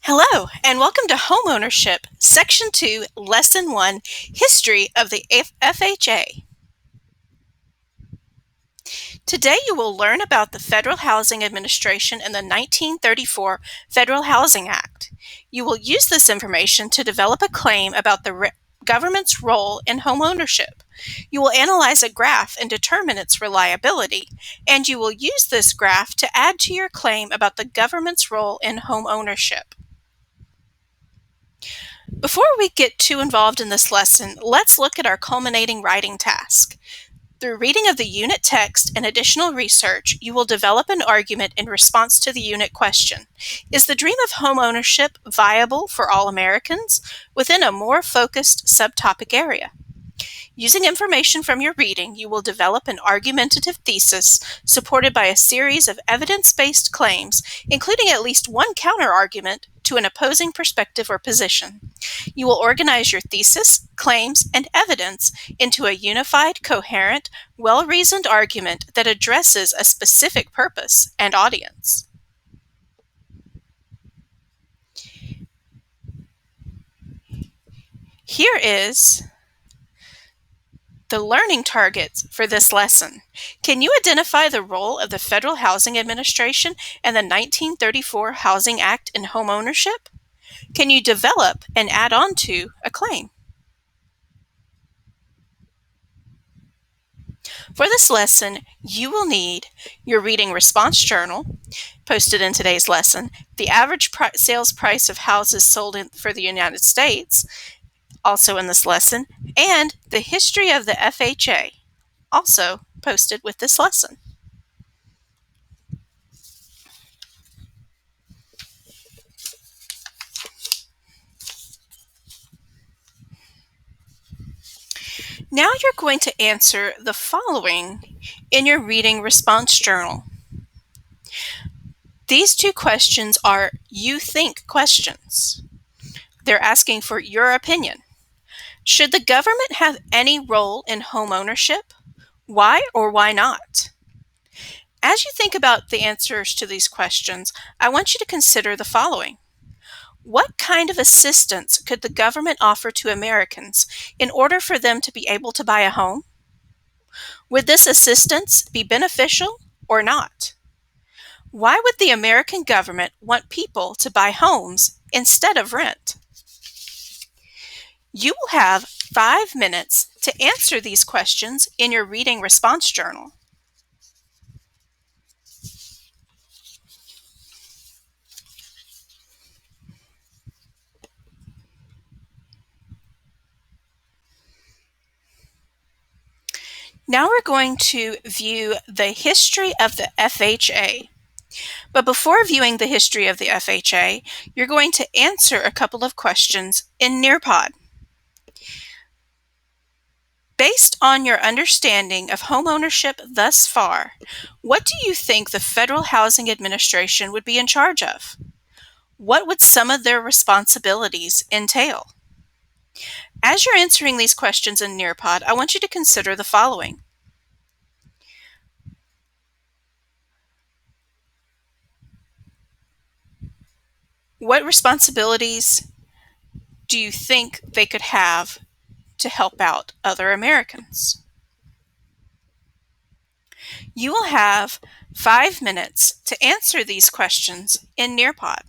Hello, and welcome to Homeownership, Section 2, Lesson 1, History of the FHA. Today you will learn about the Federal Housing Administration and the 1934 Federal Housing Act. You will use this information to develop a claim about the government's role in homeownership. You will analyze a graph and determine its reliability, and you will use this graph to add to your claim about the government's role in homeownership. Before we get too involved in this lesson, let's look at our culminating writing task. Through reading of the unit text and additional research, you will develop an argument in response to the unit question. Is the dream of homeownership viable for all Americans within a more focused subtopic area? Using information from your reading, you will develop an argumentative thesis supported by a series of evidence-based claims, including at least one counter-argument to an opposing perspective or position. You will organize your thesis, claims, and evidence into a unified, coherent, well-reasoned argument that addresses a specific purpose and audience. Here is the learning targets for this lesson. Can you identify the role of the Federal Housing Administration and the 1934 Housing Act in homeownership? Can you develop and add on to a claim? For this lesson, you will need your reading response journal, posted in today's lesson, the average sales price of houses sold for the United States, also in this lesson, and the history of the FHA, also posted with this lesson. Now you're going to answer the following in your reading response journal. These two questions are you think questions. They're asking for your opinion. Should the government have any role in homeownership? Why or why not? As you think about the answers to these questions, I want you to consider the following. What kind of assistance could the government offer to Americans in order for them to be able to buy a home? Would this assistance be beneficial or not? Why would the American government want people to buy homes instead of rent? You will have 5 minutes to answer these questions in your reading response journal. Now we're going to view the history of the FHA. But before viewing the history of the FHA, you're going to answer a couple of questions in Nearpod. Based on your understanding of homeownership thus far, what do you think the Federal Housing Administration would be in charge of? What would some of their responsibilities entail? As you're answering these questions in Nearpod, I want you to consider the following. What responsibilities do you think they could have to help out other Americans? You will have 5 minutes to answer these questions in Nearpod.